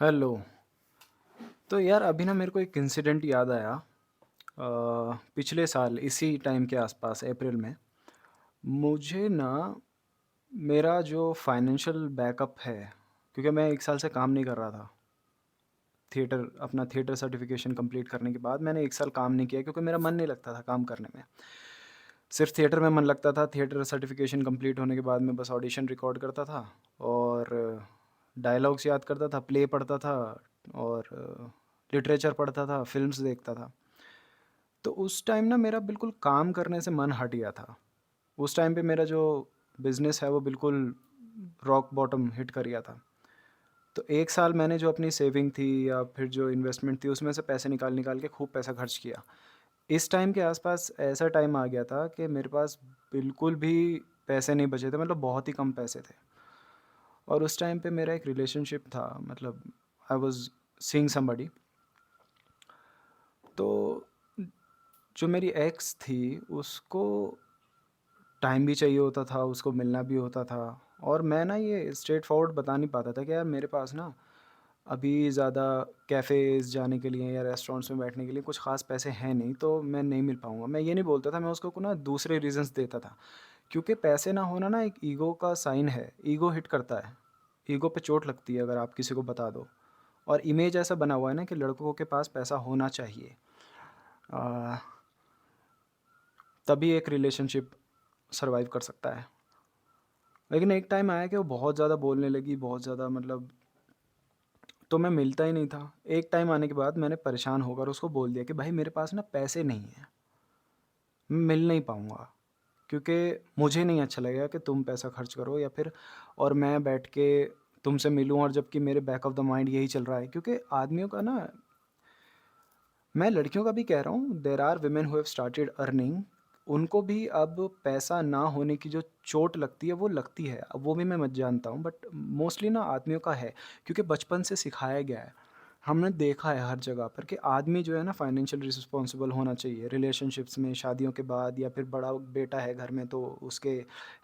Hello. तो यार अभी ना मेरे को एक इंसिडेंट याद आया। पिछले साल इसी टाइम के आसपास अप्रैल में मुझे ना मेरा जो फाइनेंशियल बैकअप है, क्योंकि मैं 1 साल से काम नहीं कर रहा था। अपना थिएटर सर्टिफिकेशन कंप्लीट करने के बाद मैंने 1 साल काम नहीं किया क्योंकि मेरा मन नहीं लगता था काम करने में। सिर्फ़ थिएटर में मन लगता था। थिएटर सर्टिफिकेशन कंप्लीट होने के बाद मैं बस ऑडिशन रिकॉर्ड करता था और डायलॉग्स याद करता था, प्ले पढ़ता था और लिटरेचर पढ़ता था, फ़िल्म्स देखता था। तो उस टाइम ना मेरा बिल्कुल काम करने से मन हट गया था। उस टाइम पे मेरा जो बिज़नेस है वो बिल्कुल रॉक बॉटम हिट कर गया था। तो 1 साल मैंने जो अपनी सेविंग थी या फिर जो इन्वेस्टमेंट थी उसमें से पैसे निकाल-निकाल के खूब पैसा खर्च किया। इस टाइम के आसपास ऐसा टाइम आ गया था कि मेरे पास बिल्कुल भी पैसे नहीं बचे थे, मतलब बहुत ही कम पैसे थे। और उस टाइम पे मेरा एक रिलेशनशिप था, मतलब आई वाज़ सीइंग समबडी। तो जो मेरी एक्स थी उसको टाइम भी चाहिए होता था, उसको मिलना भी होता था और मैं ना ये स्ट्रेट फॉरवर्ड बता नहीं पाता था कि यार मेरे पास ना अभी ज़्यादा कैफ़ेज़ जाने के लिए या रेस्टोरेंट्स में बैठने के लिए कुछ ख़ास पैसे हैं नहीं, तो मैं नहीं मिल पाऊँगा। मैं ये नहीं बोलता था, मैं उसको को ना दूसरे रीज़न्स देता था। क्योंकि पैसे ना होना ना एक ईगो का साइन है, ईगो हिट करता है। ईगो पे चोट लगती है अगर आप किसी को बता दो। और इमेज ऐसा बना हुआ है ना कि लड़कों के पास पैसा होना चाहिए। अ, तभी एक रिलेशनशिप सर्वाइव कर सकता है। लेकिन एक टाइम आया कि वो बहुत ज़्यादा बोलने लगी, बहुत ज़्यादा, मतलब तो मैं मिलता ही नहीं था। एक टाइम आने के बाद मैंने परेशान होकर उसको बोल दिया कि भाई मेरे पास ना पैसे नहीं हैं, मैं मिल नहीं पाऊँगा। क्योंकि मुझे नहीं अच्छा लगेगा कि तुम पैसा खर्च करो या फिर और मैं बैठ के तुमसे मिलूँ, और जबकि मेरे बैक ऑफ द माइंड यही चल रहा है। क्योंकि आदमियों का ना, मैं लड़कियों का भी कह रहा हूँ, there are women who have started earning, उनको भी अब पैसा ना होने की जो चोट लगती है वो लगती है। अब वो भी मैं मत जानता हूँ, बट मोस्टली ना आदमियों का है, क्योंकि बचपन से सिखाया गया है। हमने देखा है हर जगह पर कि आदमी जो है ना फाइनेंशियल रिस्पॉन्सिबल होना चाहिए रिलेशनशिप्स में, शादियों के बाद, या फिर बड़ा बेटा है घर में तो उसके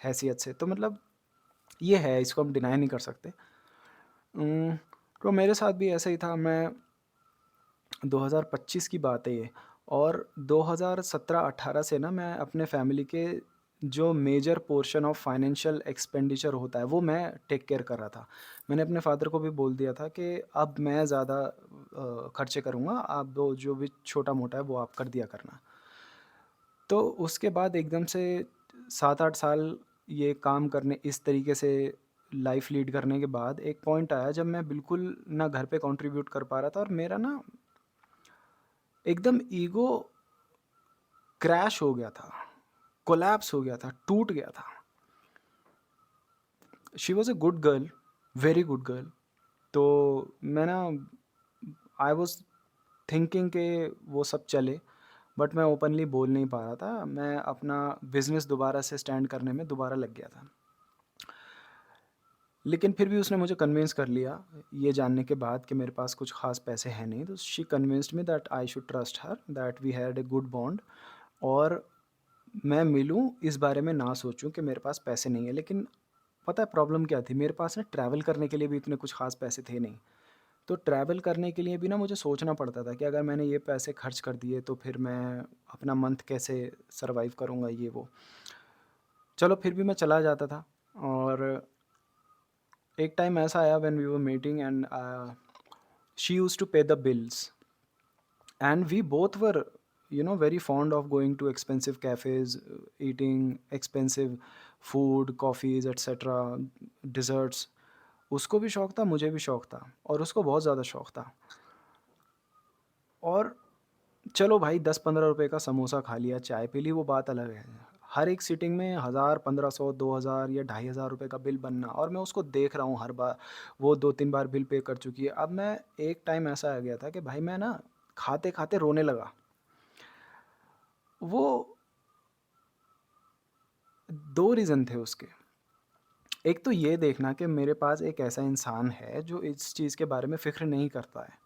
हैसियत से, तो मतलब ये है, इसको हम डिनाई नहीं कर सकते। उम, तो मेरे साथ भी ऐसा ही था। मैं 2025 की बात है ये, और 2017-18 से ना मैं अपने फैमिली के जो major portion of financial expenditure होता है वो मैं टेक केयर कर रहा था। मैंने अपने फादर को भी बोल दिया था कि अब मैं ज़्यादा खर्चे करूँगा, आप वो जो भी छोटा-मोटा है वो आप कर दिया करना। तो उसके बाद एकदम से 7-8 साल ये काम करने, इस तरीके से लाइफ़ लीड करने के बाद एक पॉइंट आया जब मैं बिल्कुल ना घर पे कंट्रीब्यूट कर पा रहा था, और मेरा ना एकदम ईगो क्रैश हो गया था, कोलैप्स हो गया था, टूट गया था। She was a good girl, very good girl. तो मैं ना आई वाज़ थिंकिंग कि वो सब चले, बट मैं ओपनली बोल नहीं पा रहा था। मैं अपना बिज़नेस दोबारा से स्टैंड करने में दोबारा लग गया था। लेकिन फिर भी उसने मुझे कन्विंस कर लिया, ये जानने के बाद कि मेरे पास कुछ ख़ास पैसे हैं नहीं, तो she convinced me that I should trust her, that we had a good bond, और मैं मिलूँ, इस बारे में ना सोचूँ कि मेरे पास पैसे नहीं है। लेकिन पता है प्रॉब्लम क्या थी? मेरे पास ना ट्रैवल करने के लिए भी इतने कुछ ख़ास पैसे थे नहीं। तो ट्रैवल करने के लिए भी ना मुझे सोचना पड़ता था कि अगर मैंने ये पैसे खर्च कर दिए तो फिर मैं अपना मंथ कैसे सर्वाइव करूँगा, ये वो। चलो फिर भी मैं चला जाता था, और एक टाइम ऐसा आया when we were meeting and she used to pay the bills, and we both were, very fond of going to expensive cafes, eating expensive food, coffees, etc., desserts. उसको भी शौक था, मुझे भी शौक था, और उसको बहुत ज़्यादा शौक था। और चलो भाई 10-15 रुपए का समोसा खा लिया, चाय पी ली, वो बात अलग है। हर एक सिटिंग में 1000, 1500, 2000 या 2500 रुपए का बिल बनना, और मैं उसको देख रहा हूँ हर बार, वो 2-3 बार बिल पे कर चुकी है। अब मैं, एक टाइम ऐसा आ गया था कि भाई मैं ना खाते-खाते रोने लगा। वो 2 रीज़न थे उसके। एक तो ये देखना कि मेरे पास एक ऐसा इंसान है जो इस चीज़ के बारे में फ़िक्र नहीं करता है।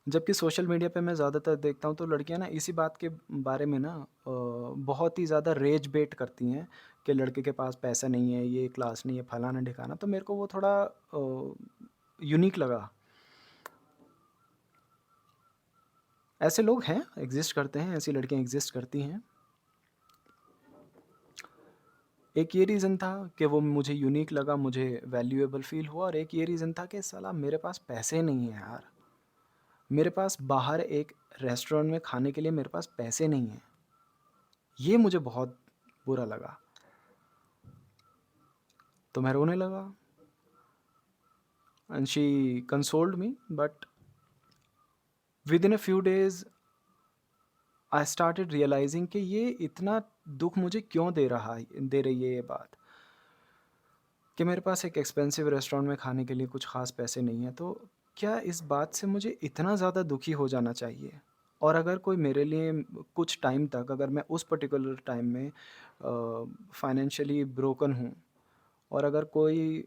जबकि सोशल मीडिया पे मैं ज़्यादातर देखता हूँ तो लड़कियाँ ना इसी बात के बारे में ना बहुत ही ज़्यादा रेज बेट करती हैं कि लड़के के पास पैसा नहीं है, ये क्लास नहीं है, फलाना-ढिकाना। तो मेरे को वो थोड़ा यूनिक लगा। ऐसे लोग हैं, एग्ज़िस्ट करते हैं, ऐसी लड़कियाँ एग्ज़िस्ट करती हैं। एक ये रीज़न था कि वो मुझे यूनिक लगा, मुझे वैल्यूएबल फ़ील हुआ, और एक ये रीज़न था कि साला मेरे पास पैसे नहीं हैं यार। मेरे पास बाहर एक रेस्टोरेंट में खाने के लिए मेरे पास पैसे नहीं हैं। ये मुझे बहुत बुरा लगा। तो मैं रोने लगा, and she consoled me, but within a few days I started realising कि ये इतना दुःख मुझे क्यों दे रही है ये बात, कि मेरे पास एक एक्सपेंसिव रेस्टोरेंट में खाने के लिए कुछ ख़ास पैसे नहीं हैं। तो क्या इस बात से मुझे इतना ज़्यादा दुखी हो जाना चाहिए? और अगर कोई मेरे लिए कुछ टाइम तक, अगर मैं उस पर्टिकुलर टाइम में फाइनेंशियली ब्रोकन हूँ, और अगर कोई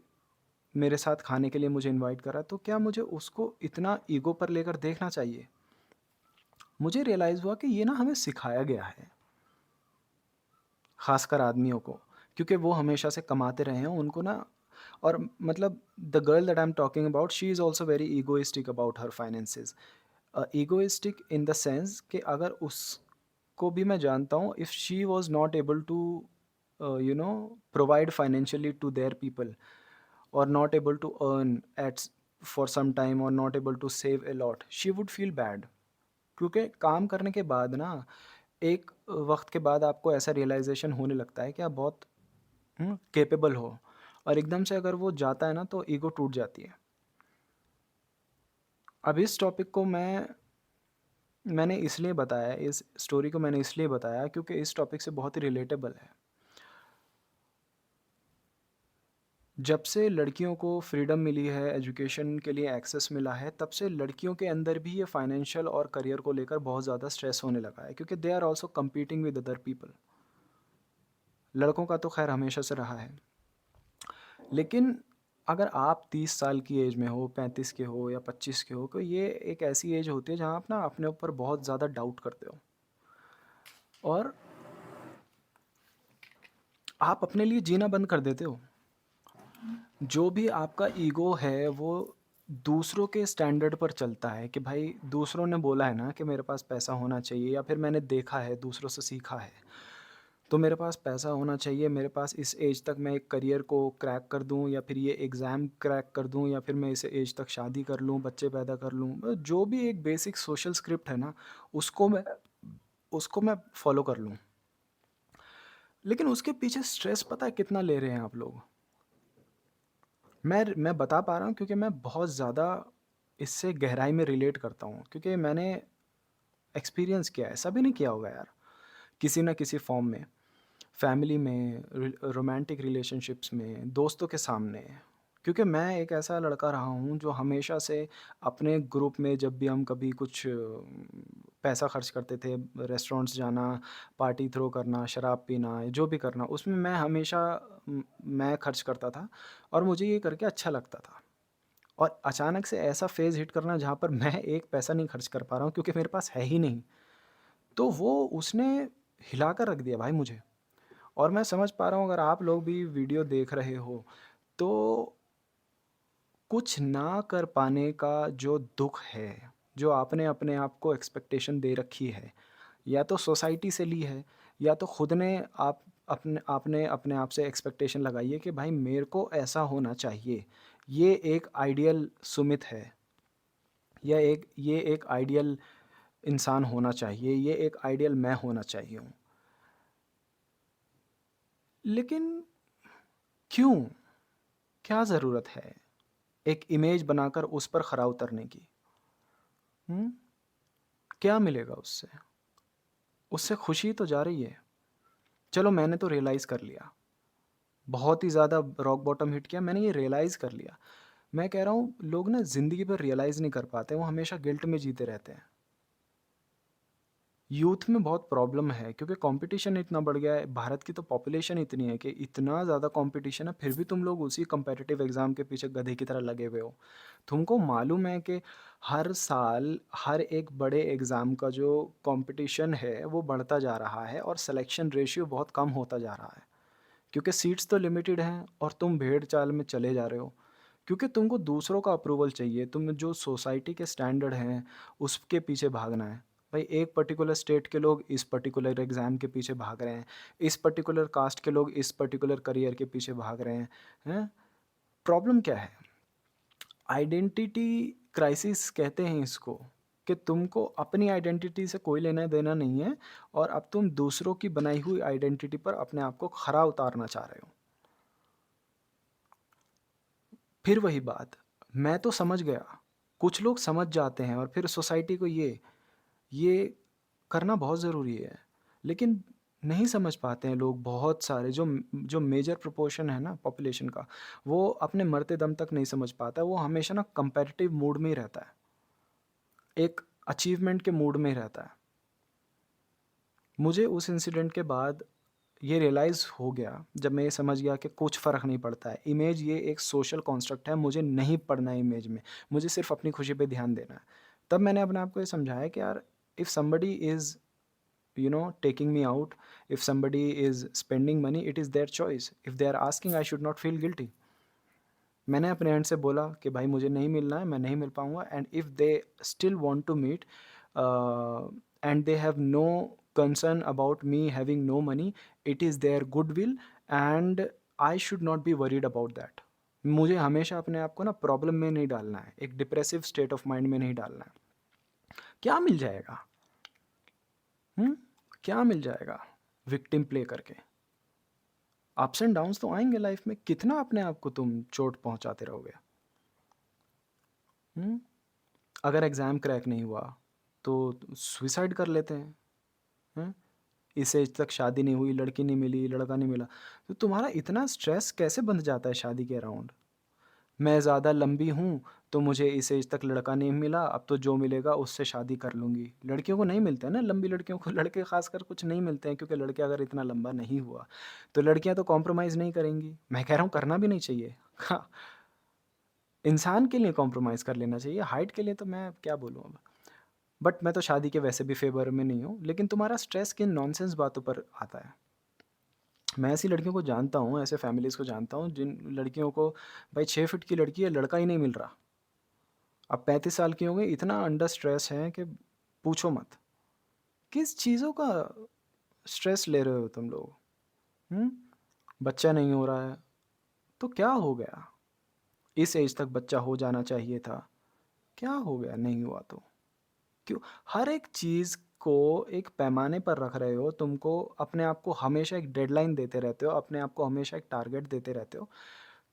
मेरे साथ खाने के लिए मुझे इनवाइट करा, तो क्या मुझे उसको इतना ईगो पर लेकर देखना चाहिए? मुझे रियलाइज़ हुआ कि ये ना हमें सिखाया गया है, ख़ासकर आदमियों को, क्योंकि वो हमेशा से कमाते रहे हैं, उनको ना, और मतलब the girl that I am talking about, she is also very egoistic about her finances. Egoistic in the sense कि अगर उसको भी मैं जानता हूँ, if she was not able to you know provide financially to their people, or not able to earn for some time, or not able to save a lot, she would feel bad। क्योंकि काम करने के बाद ना, एक वक्त के बाद आपको ऐसा रियलाइजेशन होने लगता है कि आप बहुत कैपेबल हो, और एकदम से अगर वो जाता है ना, तो ईगो टूट जाती है। अब इस टॉपिक को मैंने इसलिए बताया, इस स्टोरी को मैंने इसलिए बताया क्योंकि इस टॉपिक से बहुत ही रिलेटेबल है। जब से लड़कियों को फ्रीडम मिली है, एजुकेशन के लिए एक्सेस मिला है, तब से लड़कियों के अंदर भी ये फाइनेंशियल और करियर को लेकर बहुत ज़्यादा स्ट्रेस होने लगा है, क्योंकि they are also competing with other people. लड़कों का तो खैर हमेशा से रहा है, लेकिन अगर आप 30 साल की एज में हो, 35 के हो या 25 के हो, तो ये एक ऐसी एज होती है जहाँ आप ना अपने ऊपर बहुत ज़्यादा डाउट करते हो, और आप अपने लिए जीना बंद कर देते हो। जो भी आपका ईगो है, वो दूसरों के स्टैंडर्ड पर चलता है, कि भाई दूसरों ने बोला है ना कि मेरे पास पैसा होना चाहिए, या फिर मैंने देखा है, दूसरों से सीखा है, तो मेरे पास पैसा होना चाहिए, मेरे पास इस एज तक मैं एक करियर को क्रैक कर दूं, या फिर ये एग्ज़ाम क्रैक कर दूं, या फिर मैं इस एज तक शादी कर लूं, बच्चे पैदा कर लूं, जो भी एक बेसिक सोशल स्क्रिप्ट है ना, उसको मैं उसको मैं फॉलो कर लूं। लेकिन उसके पीछे स्ट्रेस पता है कितना ले रहे हैं आप लोग? मैं बता पा रहा हूँ क्योंकि मैं बहुत ज़्यादा इससे गहराई में रिलेट करता हूँ, क्योंकि मैंने एक्सपीरियंस किया है, सभी ने किया होगा यार, किसी ना किसी फॉर्म में, फैमिली में, रोमांटिक रिलेशनशिप्स में, दोस्तों के सामने। क्योंकि मैं एक ऐसा लड़का रहा हूँ जो हमेशा से अपने ग्रुप में, जब भी हम कभी कुछ पैसा खर्च करते थे, रेस्टोरेंट्स जाना, पार्टी थ्रो करना, शराब पीना, जो भी करना, उसमें मैं हमेशा मैं खर्च करता था, और मुझे ये करके अच्छा लगता था। और अचानक से ऐसा फ़ेज़ हिट करना जहाँ पर मैं एक पैसा नहीं खर्च कर पा रहा हूँ, क्योंकि मेरे पास है ही नहीं, तो वो उसने हिला कर रख दिया भाई मुझे। और मैं समझ पा रहा हूँ, अगर आप लोग भी वीडियो देख रहे हो, तो कुछ ना कर पाने का जो दुःख है, जो आपने अपने आप को एक्सपेक्टेशन दे रखी है, या तो सोसाइटी से ली है, या तो खुद ने आपने अपने आप से एक्सपेक्टेशन लगाई है कि भाई मेरे को ऐसा होना चाहिए। ये एक आइडियल सुमित है, या ये एक आइडियल इंसान होना चाहिए, ये एक आइडियल मैं होना चाहिए हूँ। लेकिन क्यों? क्या ज़रूरत है एक इमेज बनाकर उस पर खरा उतरने की? हुँ? क्या मिलेगा उससे? उससे खुशी तो जा रही है। चलो मैंने तो रियलाइज़ कर लिया। बहुत ही ज़्यादा रॉक बॉटम हिट किया, मैंने ये रियलाइज़ कर लिया। मैं कह रहा हूँ लोग ना ज़िंदगी भर रियलाइज़ नहीं कर पाते, वो हमेशा गिल्ट में जीते रहते हैं। यूथ में बहुत प्रॉब्लम है, क्योंकि कंपटीशन इतना बढ़ गया है, भारत की तो पॉपुलेशन इतनी है कि इतना ज़्यादा कंपटीशन है, फिर भी तुम लोग उसी कॉम्पिटिटिव एग्ज़ाम के पीछे गधे की तरह लगे हुए हो। तुमको मालूम है कि हर साल हर एक बड़े एग्ज़ाम का जो कंपटीशन है वो बढ़ता जा रहा है, और सिलेक्शन रेशियो बहुत कम होता जा रहा है, क्योंकि सीट्स तो लिमिटेड हैं और तुम भेड़ चाल में चले जा रहे हो। क्योंकि तुमको दूसरों का अप्रूवल चाहिए, तुम जो सोसाइटी के स्टैंडर्ड हैं, उसके पीछे भागना है। भाई एक पर्टिकुलर स्टेट के लोग इस पर्टिकुलर एग्ज़ाम के पीछे भाग रहे हैं, इस पर्टिकुलर कास्ट के लोग इस पर्टिकुलर करियर के पीछे भाग रहे हैं, हैं? प्रॉब्लम क्या है? आइडेंटिटी क्राइसिस कहते हैं इसको, कि तुमको अपनी आइडेंटिटी से कोई लेना-देना नहीं है और अब तुम दूसरों की बनाई हुई आइडेंटिटी पर अपने आप को खरा उतारना चाह रहे हो। फिर वही बात, मैं तो समझ गया, कुछ लोग समझ जाते हैं और फिर सोसाइटी को ये करना बहुत ज़रूरी है। लेकिन नहीं समझ पाते हैं लोग, बहुत सारे जो मेजर प्रोपोर्शन है ना पॉपुलेशन का, वो अपने मरते दम तक नहीं समझ पाता है, वो हमेशा ना कंपैरेटिव मूड में ही रहता है, एक अचीवमेंट के मूड में ही रहता है। मुझे उस इंसिडेंट के बाद ये रियलाइज़ हो गया, जब मैं ये समझ गया कि कुछ फ़र्क नहीं पड़ता है। इमेज ये एक सोशल कॉन्स्ट्रक्ट है, मुझे नहीं पड़ना है इमेज में, मुझे सिर्फ़ अपनी खुशी पे ध्यान देना है। तब मैंने अपने आप को ये समझाया कि यार, if somebody is taking me out, if somebody is spending money, it is their choice. If they are asking, I should not feel guilty. मैंने अपने एंड से बोला कि भाई मुझे नहीं मिलना है, मैं नहीं मिल पाऊँगा, and if they still want to meet and they have no concern about me having no money, it is their goodwill and I should not be worried about that. मुझे हमेशा अपने आप को ना प्रॉब्लम में नहीं डालना है, एक डिप्रेसिव स्टेट ऑफ माइंड में नहीं डालना है। क्या मिल जाएगा? हुँ? क्या मिल जाएगा विक्टिम प्ले करके? अप्स एंड डाउन्स तो आएँगे लाइफ में, कितना अपने आप को तुम चोट पहुँचाते रहोगे? हुँ? अगर एग्ज़ाम क्रैक नहीं हुआ, तो सुसाइड कर लेते हैं, हैं? इस एज तक शादी नहीं हुई, लड़की नहीं मिली, लड़का नहीं मिला, तो तुम्हारा इतना स्ट्रेस कैसे बंध जाता है शादी के अराउंड? मैं ज़्यादा लंबी हूँ, तो मुझे इस एज तक लड़का नहीं मिला, अब तो जो मिलेगा उससे शादी कर लूँगी। लड़कियों को नहीं मिलते हैं ना, लंबी लड़कियों को, लड़के ख़ासकर कुछ नहीं मिलते हैं, क्योंकि लड़के अगर इतना लंबा नहीं हुआ, तो लड़कियाँ तो कॉम्प्रोमाइज़ नहीं करेंगी। मैं कह रहा हूँ करना भी नहीं चाहिए। हाँ, इंसान के लिए कॉम्प्रोमाइज़ कर लेना चाहिए, हाइट के लिए तो मैं क्या बोलूँ अब। बट मैं तो शादी के वैसे भी फ़ेवर में नहीं हूँ, लेकिन तुम्हारा स्ट्रेस किन नॉनसेंस बातों पर आता है। मैं ऐसी लड़कियों को जानता हूँ, ऐसे फैमिलीज़ को जानता हूँ जिन लड़कियों को, भाई 6 फीट की लड़की है, लड़का ही नहीं मिल रहा। अब 35 साल की हो गई, इतना अंडर स्ट्रेस है कि पूछो मत। किस चीज़ों का स्ट्रेस ले रहे हो तुम लोग? हुँ? बच्चा नहीं हो रहा है, तो क्या हो गया? इस एज तक बच्चा हो जाना चाहिए था, क्या हो गया नहीं हुआ तो? क्यों? हर एक चीज़ को एक पैमाने पर रख रहे हो, तुमको अपने आप को हमेशा एक डेडलाइन देते रहते हो, अपने आप को हमेशा एक टारगेट देते रहते हो।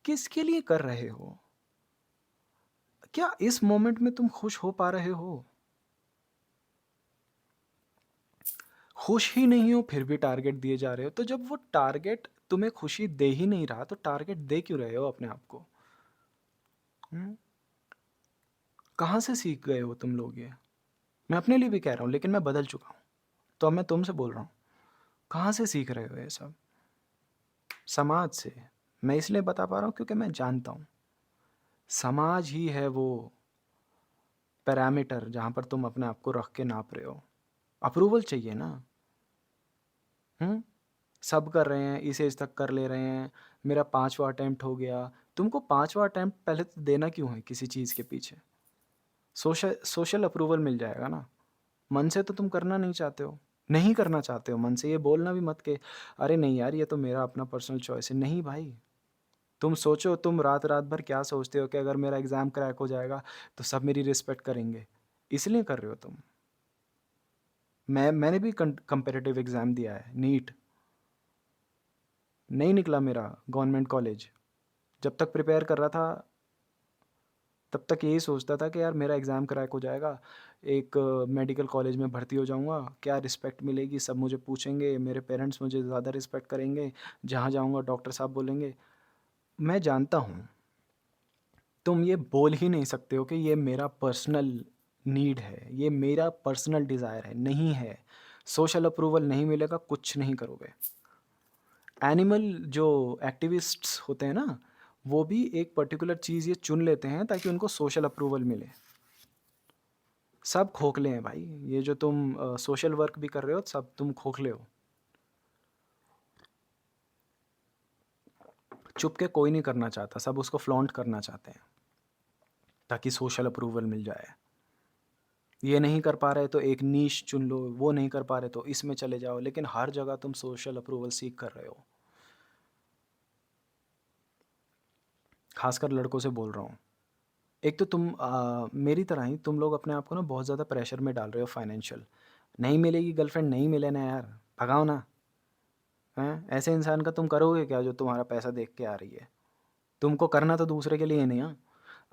किसके लिए कर रहे हो? क्या इस मोमेंट में तुम खुश हो पा रहे हो? खुश ही नहीं हो फिर भी टारगेट दिए जा रहे हो, तो जब वो टारगेट तुम्हें खुशी दे ही नहीं रहा, तो टारगेट दे क्यों रहे हो अपने आप को? हुँ? कहाँ से सीख गए हो तुम लोग ये? मैं अपने लिए भी कह रहा हूँ, लेकिन मैं बदल चुका हूँ। तो अब मैं तुमसे बोल रहा हूँ, कहाँ से सीख रहे हो ये सब? समाज से। मैं इसलिए बता पा रहा हूँ क्योंकि मैं जानता हूँ। समाज ही है वो पैरामीटर जहाँ पर तुम अपने आप को रख के नाप रहे हो। अप्रूवल चाहिए ना, हुँ? सब कर रहे हैं, इस एज तक कर ले रहे हैं, मेरा 5वाँ अटेम्प्ट हो गया। तुमको 5वाँ अटेम्प्ट पहले तो देना क्यों है किसी चीज़ के पीछे? सोशल अप्रूवल मिल जाएगा ना। मन से तो तुम करना नहीं चाहते हो, नहीं करना चाहते हो मन से, ये बोलना भी मत कि अरे नहीं यार, ये तो मेरा अपना पर्सनल चॉइस है। नहीं भाई, तुम सोचो, तुम रात-रात भर क्या सोचते हो कि अगर मेरा एग्ज़ाम क्रैक हो जाएगा, तो सब मेरी रिस्पेक्ट करेंगे, इसलिए कर रहे हो तुम। मैंने भी कॉम्पिटिटिव एग्ज़ाम दिया है, नीट, नहीं निकला मेरा गवर्नमेंट कॉलेज। जब तक प्रिपेयर कर रहा था, तब तक यही सोचता था कि यार मेरा एग्ज़ाम क्रैक हो जाएगा, एक मेडिकल कॉलेज में भर्ती हो जाऊँगा, क्या रिस्पेक्ट मिलेगी, सब मुझे पूछेंगे, मेरे पेरेंट्स मुझे ज़्यादा रिस्पेक्ट करेंगे, जहाँ जाऊँगा डॉक्टर साहब बोलेंगे। मैं जानता हूँ, तुम ये बोल ही नहीं सकते हो कि ये मेरा पर्सनल नीड है, ये मेरा पर्सनल डिज़ायर है, नहीं है। सोशल अप्रूवल नहीं मिलेगा, कुछ नहीं करोगे। एनिमल जो एक्टिविस्ट्स होते हैं ना, वो भी एक पर्टिकुलर चीज़ ये चुन लेते हैं ताकि उनको सोशल अप्रूवल मिले। सब खोखले हैं भाई, ये जो तुम सोशल वर्क भी कर रहे हो, सब तुम खोखले हो। चुप के कोई नहीं करना चाहता, सब उसको फ्लॉन्ट करना चाहते हैं ताकि सोशल अप्रूवल मिल जाए। ये नहीं कर पा रहे तो एक नीश चुन लो, वो नहीं कर पा रहे तो इसमें चले जाओ, लेकिन हर जगह तुम सोशल अप्रूवल सीख कर रहे हो। खासकर लड़कों से बोल रहा हूँ। एक तो तुम मेरी तरह ही तुम लोग अपने आप को ना बहुत ज़्यादा प्रेशर में डाल रहे हो फाइनेंशियल। नहीं मिलेगी गर्लफ्रेंड, नहीं मिले ना यार, भगाओ ना। हैं? ऐसे इंसान का तुम करोगे क्या जो तुम्हारा पैसा देख के आ रही है? तुमको करना तो दूसरे के लिए नहीं, हाँ,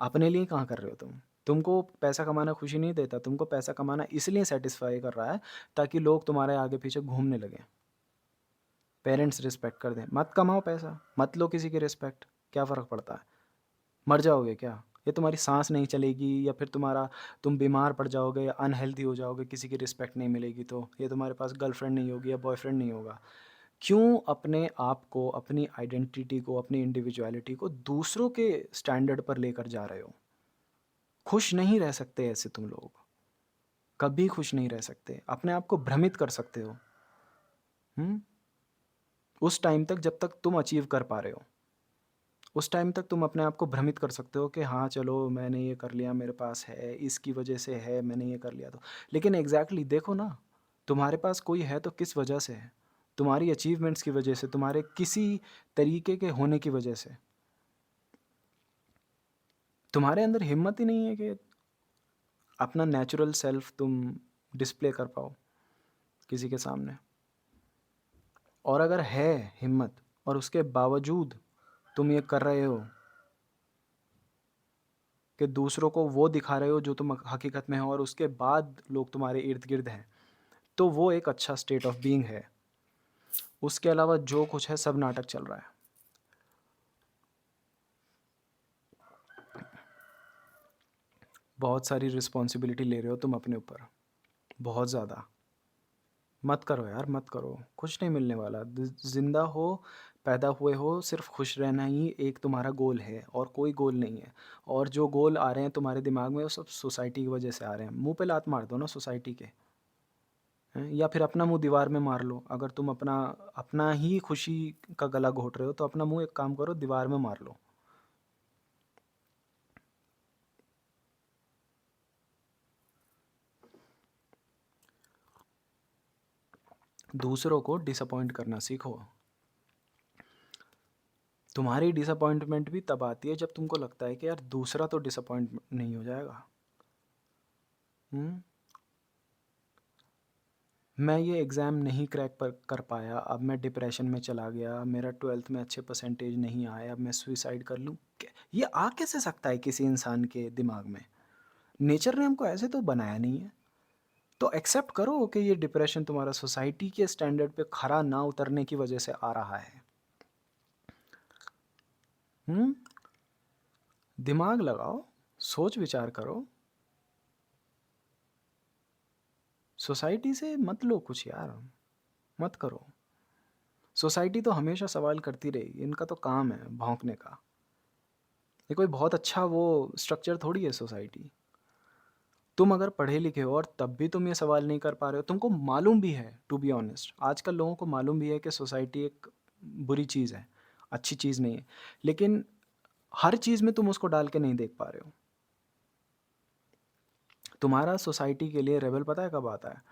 अपने लिए कहाँ कर रहे हो तुम? तुमको पैसा कमाना खुशी नहीं देता, तुमको पैसा कमाना इसलिए सेटिस्फाई कर रहा है ताकि लोग तुम्हारे आगे पीछे घूमने लगें, पेरेंट्स रिस्पेक्ट कर दें। मत कमाओ पैसा, मत लो किसी की रिस्पेक्ट, क्या फ़र्क पड़ता है? मर जाओगे क्या? ये तुम्हारी सांस नहीं चलेगी या फिर तुम बीमार पड़ जाओगे या अनहेल्दी हो जाओगे, किसी की रिस्पेक्ट नहीं मिलेगी तो, ये तुम्हारे पास गर्लफ्रेंड नहीं होगी या बॉयफ्रेंड नहीं होगा। क्यों अपने आप को, अपनी आइडेंटिटी को, अपनी इंडिविजुअलिटी को दूसरों के स्टैंडर्ड पर लेकर जा रहे हो? खुश नहीं रह सकते ऐसे तुम लोग, कभी खुश नहीं रह सकते। अपने आप को भ्रमित कर सकते हो, हुँ? उस टाइम तक जब तक तुम अचीव कर पा रहे हो। उस टाइम तक तुम अपने आप को भ्रमित कर सकते हो कि हाँ, चलो मैंने ये कर लिया, मेरे पास है, इसकी वजह से है, मैंने ये कर लिया तो। लेकिन एग्ज़ैक्टली देखो ना, तुम्हारे पास कोई है तो किस वजह से है? तुम्हारी अचीवमेंट्स की वजह से, तुम्हारे किसी तरीके के होने की वजह से। तुम्हारे अंदर हिम्मत ही नहीं है कि अपना नेचुरल सेल्फ तुम डिस्प्ले कर पाओ किसी के सामने। और अगर है हिम्मत और उसके बावजूद तुम ये कर रहे हो कि दूसरों को वो दिखा रहे हो जो तुम हकीकत में हो और उसके बाद लोग तुम्हारे इर्द-गिर्द हैं, तो वो एक अच्छा स्टेट ऑफ बीइंग है। उसके अलावा जो कुछ है सब नाटक चल रहा है। बहुत सारी रिस्पॉन्सिबिलिटी ले रहे हो तुम अपने ऊपर, बहुत ज़्यादा। मत करो यार, मत करो, कुछ नहीं मिलने वाला। ज़िंदा हो, पैदा हुए हो, सिर्फ़ खुश रहना ही एक तुम्हारा गोल है और कोई गोल नहीं है। और जो गोल आ रहे हैं तुम्हारे दिमाग में वो सब सोसाइटी की वजह से आ रहे हैं। मुँह पे लात मार दो ना सोसाइटी के। हैं? या फिर अपना मुँह दीवार में मार लो। अगर तुम अपना अपना ही खुशी का गला घोट रहे हो तो अपना मुँह एक काम करो दीवार में मार लो। दूसरों को डिसअपॉइंट करना सीखो। तुम्हारी डिसअपॉइंटमेंट भी तब आती है जब तुमको लगता है कि यार दूसरा तो डिसअपॉइंट नहीं हो जाएगा। हुँ? मैं ये एग्ज़ाम नहीं क्रैक पर कर पाया, अब मैं डिप्रेशन में चला गया, मेरा 12th में अच्छे परसेंटेज नहीं आए, अब मैं सुसाइड कर लूँ। ये आ कैसे सकता है किसी इंसान के दिमाग में? नेचर ने हमको ऐसे तो बनाया नहीं है। तो एक्सेप्ट करो कि ये डिप्रेशन तुम्हारा सोसाइटी के स्टैंडर्ड पे खरा ना उतरने की वजह से आ रहा है। हुँ? दिमाग लगाओ, सोच विचार करो। सोसाइटी से मत लो कुछ यार, मत करो। सोसाइटी तो हमेशा सवाल करती रहेगी, इनका तो काम है भौंकने का। ये कोई बहुत अच्छा वो स्ट्रक्चर थोड़ी है सोसाइटी। तुम अगर पढ़े लिखे हो और तब भी तुम ये सवाल नहीं कर पा रहे हो, तुमको मालूम भी है टू बी ऑनेस्ट, आजकल लोगों को मालूम भी है कि सोसाइटी एक बुरी चीज़ है, अच्छी चीज़ नहीं है। लेकिन हर चीज़ में तुम उसको डाल के नहीं देख पा रहे हो। तुम्हारा सोसाइटी के लिए रेबेल पता है कब आता है?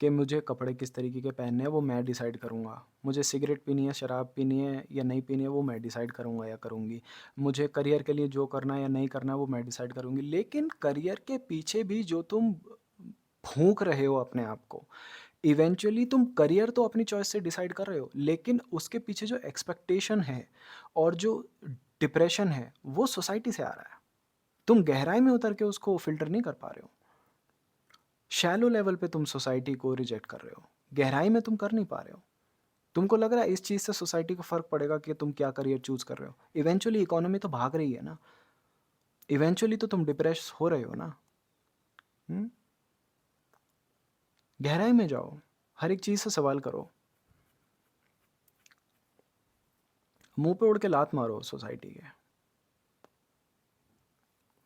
कि मुझे कपड़े किस तरीके के पहनने हैं वो मैं डिसाइड करूँगा। मुझे सिगरेट पीनी है, शराब पीनी है या नहीं पीनी है वो मैं डिसाइड करूँगा या करूँगी। मुझे करियर के लिए जो करना है या नहीं करना है वो मैं डिसाइड करूँगी। लेकिन करियर के पीछे भी जो तुम फूँक रहे हो अपने आप को, इवेंचुअली तुम करियर तो अपनी चॉइस से डिसाइड कर रहे हो, लेकिन उसके पीछे जो एक्सपेक्टेशन है और जो डिप्रेशन है, वो सोसाइटी से आ रहा है। तुम गहराई में उतर के उसको फ़िल्टर नहीं कर पा रहे हो। शैलो लेवल पे तुम सोसाइटी को रिजेक्ट कर रहे हो, गहराई में तुम कर नहीं पा रहे हो। तुमको लग रहा है इस चीज़ से सोसाइटी को फ़र्क पड़ेगा कि तुम क्या करियर चूज़ कर रहे हो। इवेंचुअली इकोनॉमी तो भाग रही है ना, इवेंचुअली तो तुम डिप्रेस हो रहे हो ना। हुँ? गहराई में जाओ, हर एक चीज़ से सवाल करो। मुँह पे उड़ के लात मारो सोसाइटी के,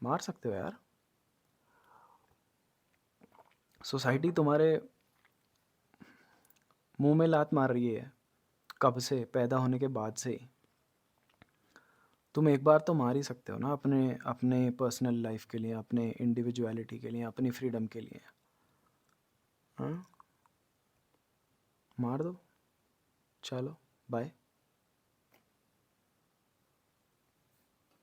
मार सकते हो यार। सोसाइटी तुम्हारे मुँह में लात मार रही है, कब से? पैदा होने के बाद से ही। तुम एक बार तो मार ही सकते हो ना अपने अपने पर्सनल लाइफ के लिए, अपने इंडिविजुअलिटी के लिए, अपनी फ्रीडम के लिए। हाँ, मार दो। चलो, बाय।